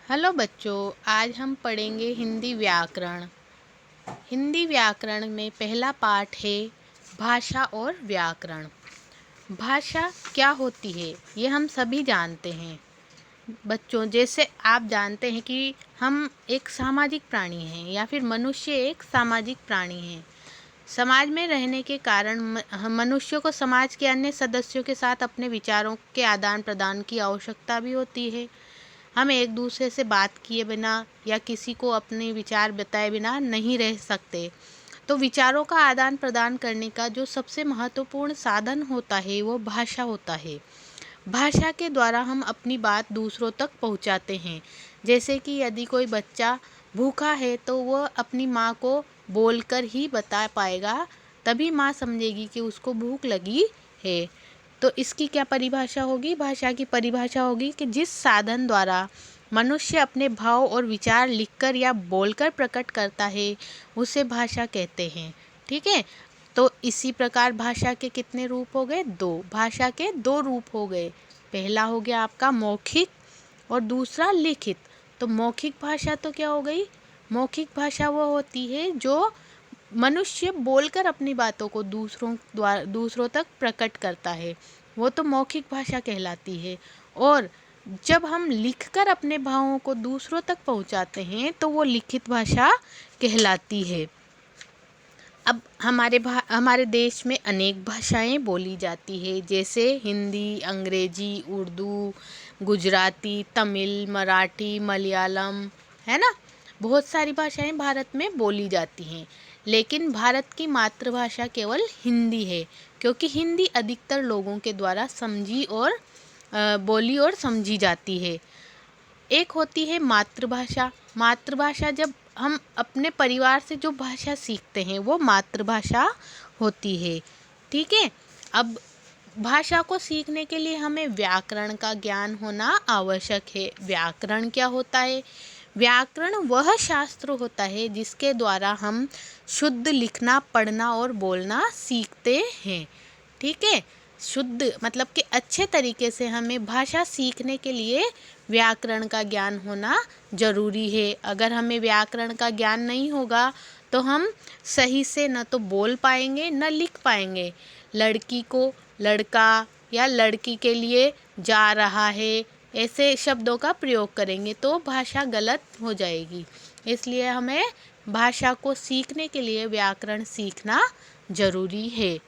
Hello बच्चों, आज हम पढ़ेंगे हिंदी व्याकरण। हिंदी व्याकरण में पहला पाठ है भाषा और व्याकरण। भाषा क्या होती है ये हम सभी जानते हैं। बच्चों, जैसे आप जानते हैं कि हम एक सामाजिक प्राणी हैं या फिर मनुष्य एक सामाजिक प्राणी है। समाज में रहने के कारण मनुष्य को समाज के अन्य सदस्यों के साथ अपने विचारों के आदान प्रदान की आवश्यकता भी होती है। हम एक दूसरे से बात किए बिना या किसी को अपने विचार बताए बिना नहीं रह सकते। तो विचारों का आदान प्रदान करने का जो सबसे महत्वपूर्ण साधन होता है वो भाषा होता है। भाषा के द्वारा हम अपनी बात दूसरों तक पहुंचाते हैं। जैसे कि यदि कोई बच्चा भूखा है तो वह अपनी माँ को बोलकर ही बता पाएगा, तभी माँ समझेगी कि उसको भूख लगी है। तो इसकी क्या परिभाषा होगी? भाषा की परिभाषा होगी कि जिस साधन द्वारा मनुष्य अपने भाव और विचार लिखकर या बोलकर प्रकट करता है उसे भाषा कहते हैं। ठीक है, तो इसी प्रकार भाषा के कितने रूप हो गए? दो। भाषा के दो रूप हो गए। पहला हो गया आपका मौखिक और दूसरा लिखित। तो मौखिक भाषा तो क्या हो गई? मौखिक भाषा वो होती है जो मनुष्य बोलकर अपनी बातों को दूसरों तक प्रकट करता है, वो तो मौखिक भाषा कहलाती है। और जब हम लिखकर अपने भावों को दूसरों तक पहुंचाते हैं तो वो लिखित भाषा कहलाती है। अब हमारे देश में अनेक भाषाएं बोली जाती है, जैसे हिंदी, अंग्रेजी, उर्दू, गुजराती, तमिल, मराठी, मलयालम, है ना। बहुत सारी भाषाएं भारत में बोली जाती हैं, लेकिन भारत की मातृभाषा केवल हिंदी है, क्योंकि हिंदी अधिकतर लोगों के द्वारा समझी और बोली और समझी जाती है। एक होती है मातृभाषा। मातृभाषा जब हम अपने परिवार से जो भाषा सीखते हैं वो मातृभाषा होती है। ठीक है, अब भाषा को सीखने के लिए हमें व्याकरण का ज्ञान होना आवश्यक है। व्याकरण क्या होता है? व्याकरण वह शास्त्र होता है जिसके द्वारा हम शुद्ध लिखना, पढ़ना और बोलना सीखते हैं। ठीक है, शुद्ध मतलब कि अच्छे तरीके से हमें भाषा सीखने के लिए व्याकरण का ज्ञान होना जरूरी है। अगर हमें व्याकरण का ज्ञान नहीं होगा तो हम सही से न तो बोल पाएंगे न लिख पाएंगे। लड़की को लड़का या लड़की के लिए जा रहा है, ऐसे शब्दों का प्रयोग करेंगे तो भाषा गलत हो जाएगी। इसलिए हमें भाषा को सीखने के लिए व्याकरण सीखना जरूरी है।